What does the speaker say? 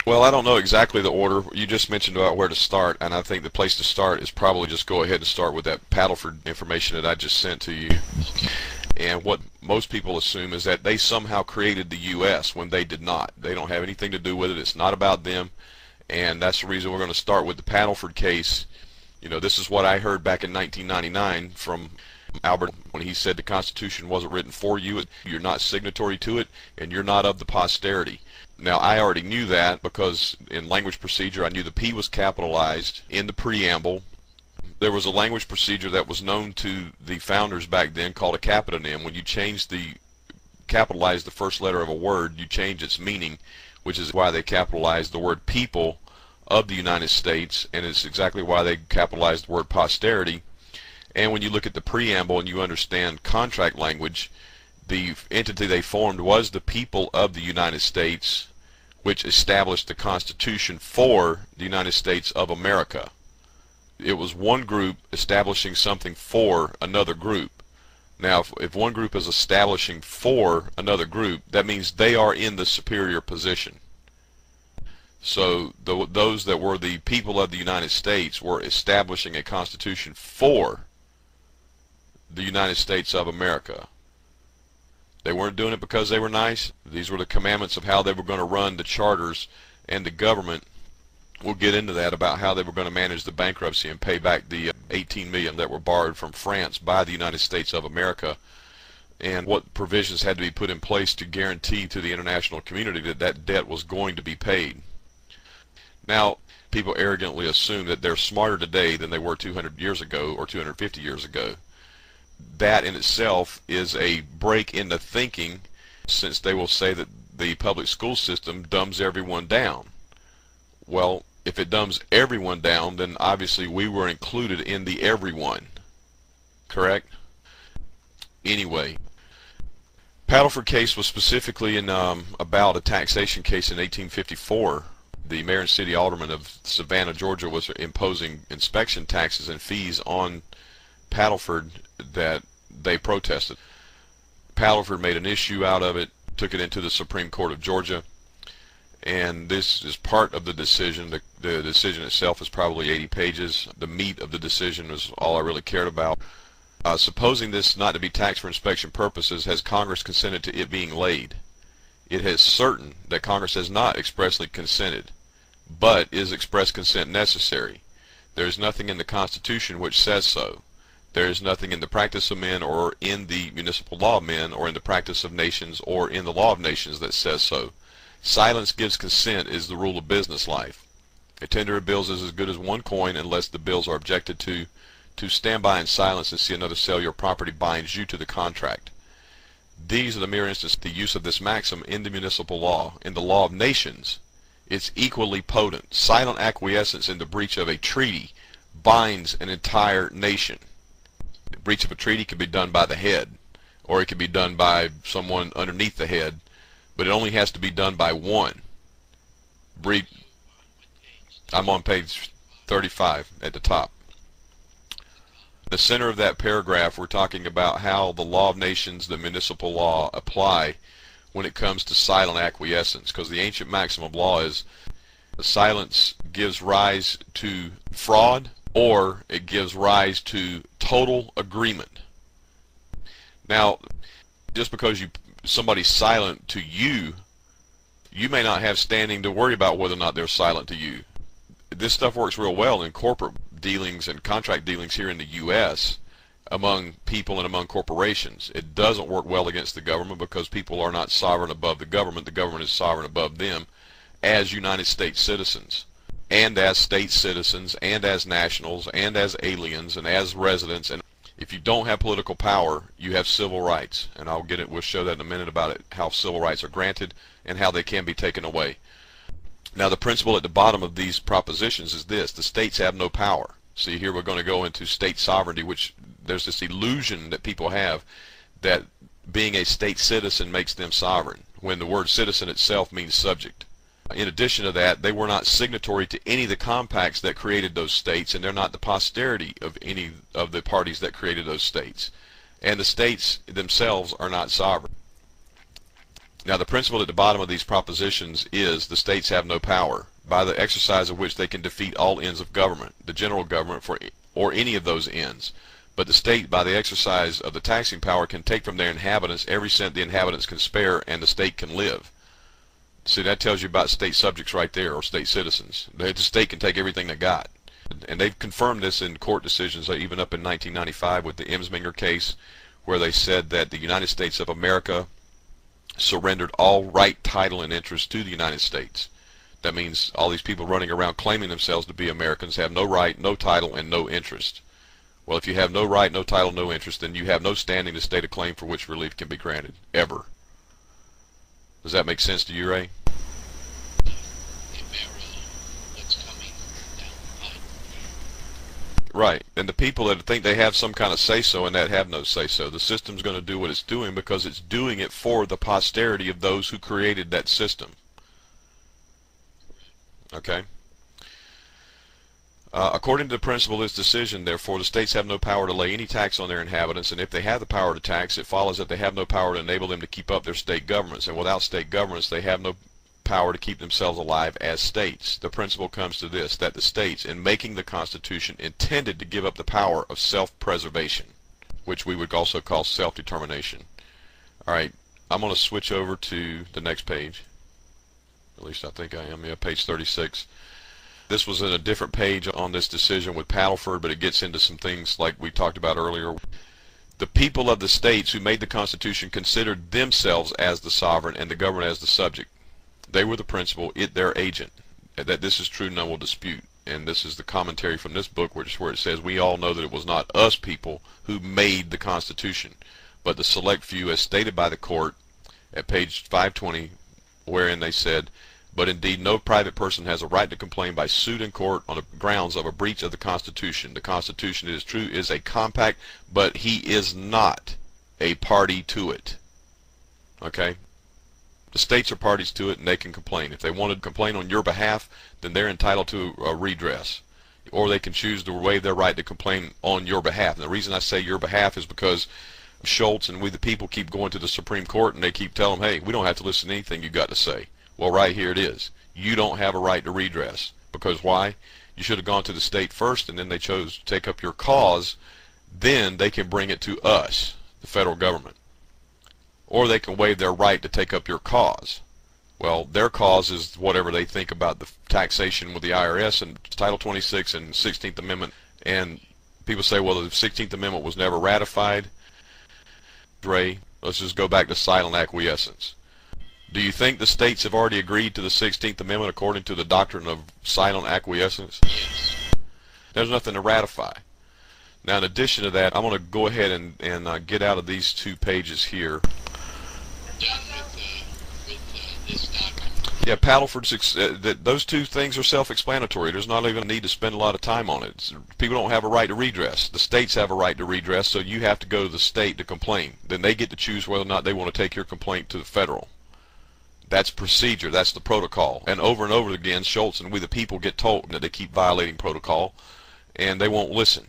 Well, I don't know exactly the order. You just mentioned about where to start, and I think the place to start is probably just go ahead and start with that Padelford information that I just sent to you. And what most people assume is that they somehow created the U.S. when they did not. They don't have anything to do with it. It's not about them, and that's the reason we're going to start with the Padelford case. You know, this is what I heard back in 1999 from Albert when he said the Constitution wasn't written for you, you're not signatory to it, and you're not of the posterity. Now, I already knew that because in language procedure I knew the P was capitalized in the preamble. There was a language procedure that was known to the founders back then called a capital. When you capitalize the first letter of a word, you change its meaning, which is why they capitalized the word people of the United States, and it's exactly why they capitalized the word posterity. And when you look at the preamble and you understand contract language, the entity they formed was the people of the United States, which established the Constitution for the United States of America. It was one group establishing something for another group. Now, if one group is establishing for another group, that means they are in the superior position. So those that were the people of the United States were establishing a constitution for the United States of America. They weren't doing it because they were nice. These were the commandments of how they were going to run the charters and the government. We'll get into that about how they were going to manage the bankruptcy and pay back the 18 million that were borrowed from France by the United States of America, and what provisions had to be put in place to guarantee to the international community that that debt was going to be paid. Now, people arrogantly assume that they're smarter today than they were 200 years ago or 250 years ago. That in itself is a break in the thinking, since they will say that the public school system dumbs everyone down. Well, if it dumbs everyone down, then obviously we were included in the everyone. Correct? Anyway, Padelford case was specifically about a taxation case in 1854. The mayor and city alderman of Savannah, Georgia, was imposing inspection taxes and fees on Padelford that they protested. Padelford made an issue out of it, took it into the Supreme Court of Georgia, and this is part of the decision. The decision itself is probably 80 pages. The meat of the decision is all I really cared about. Supposing this not to be taxed for inspection purposes, has Congress consented to it being laid? It is certain that Congress has not expressly consented, but is express consent necessary? There is nothing in the Constitution which says so. There is nothing in the practice of men, or in the municipal law of men, or in the practice of nations, or in the law of nations that says so. Silence gives consent is the rule of business life. A tender of bills is as good as one coin unless the bills are objected to. To stand by in silence and see another sell your property binds you to the contract. These are the mere instances of the use of this maxim in the municipal law. In the law of nations, it's equally potent. Silent acquiescence in the breach of a treaty binds an entire nation. The breach of a treaty can be done by the head, or it can be done by someone underneath the head, but it only has to be done by one. I'm on page 35 at the top. The center of that paragraph, we're talking about how the law of nations, the municipal law, apply when it comes to silent acquiescence, because the ancient maxim of law is silence gives rise to fraud, or it gives rise to total agreement. Now, just because somebody's silent to you, you may not have standing to worry about whether or not they're silent to you. This stuff works real well in corporate dealings and contract dealings here in the U.S. among people and among corporations. It doesn't work well against the government because people are not sovereign above the government. The government is sovereign above them as United States citizens, and as state citizens, and as nationals, and as aliens, and as residents. And if you don't have political power, you have civil rights, and we'll show that in a minute about it, how civil rights are granted and how they can be taken away. Now, the principle at the bottom of these propositions is this: the states have no power. See, here we're going to go into state sovereignty, which there's this illusion that people have that being a state citizen makes them sovereign, when the word citizen itself means subject. In addition to that, they were not signatory to any of the compacts that created those states, and they're not the posterity of any of the parties that created those states. And the states themselves are not sovereign. Now the principle at the bottom of these propositions is the states have no power, by the exercise of which they can defeat all ends of government, the general government or any of those ends. But the state, by the exercise of the taxing power, can take from their inhabitants every cent the inhabitants can spare, and the state can live. See, that tells you about state subjects right there, or state citizens. The state can take everything they got. And they've confirmed this in court decisions, even up in 1995 with the Emsminger case, where they said that the United States of America surrendered all right, title, and interest to the United States. That means all these people running around claiming themselves to be Americans have no right, no title, and no interest. Well, if you have no right, no title, no interest, then you have no standing to state a claim for which relief can be granted, ever. Does that make sense to you, Ray? Right, and the people that think they have some kind of say-so and that have no say-so, the system's going to do what it's doing because it's doing it for the posterity of those who created that system. Okay? According to the principle of this decision, therefore, the states have no power to lay any tax on their inhabitants, and if they have the power to tax, it follows that they have no power to enable them to keep up their state governments, and without state governments, they have no power to keep themselves alive as states. The principle comes to this, that the states, in making the Constitution, intended to give up the power of self-preservation, which we would also call self-determination. Alright, I'm going to switch over to the next page. At least I think I am. Yeah, page 36. This was in a different page on this decision with Padelford, but it gets into some things like we talked about earlier. The people of the states who made the Constitution considered themselves as the sovereign and the government as the subject. They were the principal, their agent. That this is true, none will dispute. And this is the commentary from this book where it says, we all know that it was not us people who made the Constitution, but the select few as stated by the court at page 520, wherein they said, but indeed no private person has a right to complain by suit in court on the grounds of a breach of the Constitution. The Constitution, it is true, is a compact, but he is not a party to it. Okay? The states are parties to it, and they can complain. If they want to complain on your behalf, then they're entitled to a redress. Or they can choose to waive their right to complain on your behalf. And the reason I say your behalf is because Schultz and we the people keep going to the Supreme Court, and they keep telling them, hey, we don't have to listen to anything you got to say. Well, right here it is. You don't have a right to redress. Because why? You should have gone to the state first, and then they chose to take up your cause. Then they can bring it to us, the federal government. Or they can waive their right to take up your cause. Well, their cause is whatever they think about the taxation with the IRS and Title 26 and 16th Amendment. And people say, well, the 16th Amendment was never ratified. Ray, let's just go back to silent acquiescence. Do you think the states have already agreed to the 16th Amendment according to the doctrine of silent acquiescence? Yes. There's nothing to ratify. Now, in addition to that, I'm going to go ahead and get out of these two pages here. Yeah, Padelford's, those two things are self-explanatory. There's not even a need to spend a lot of time on it. People don't have a right to redress. The states have a right to redress, so you have to go to the state to complain. Then they get to choose whether or not they want to take your complaint to the federal. That's procedure. That's the protocol. And over again, Schultz and we the people get told that they keep violating protocol, and they won't listen.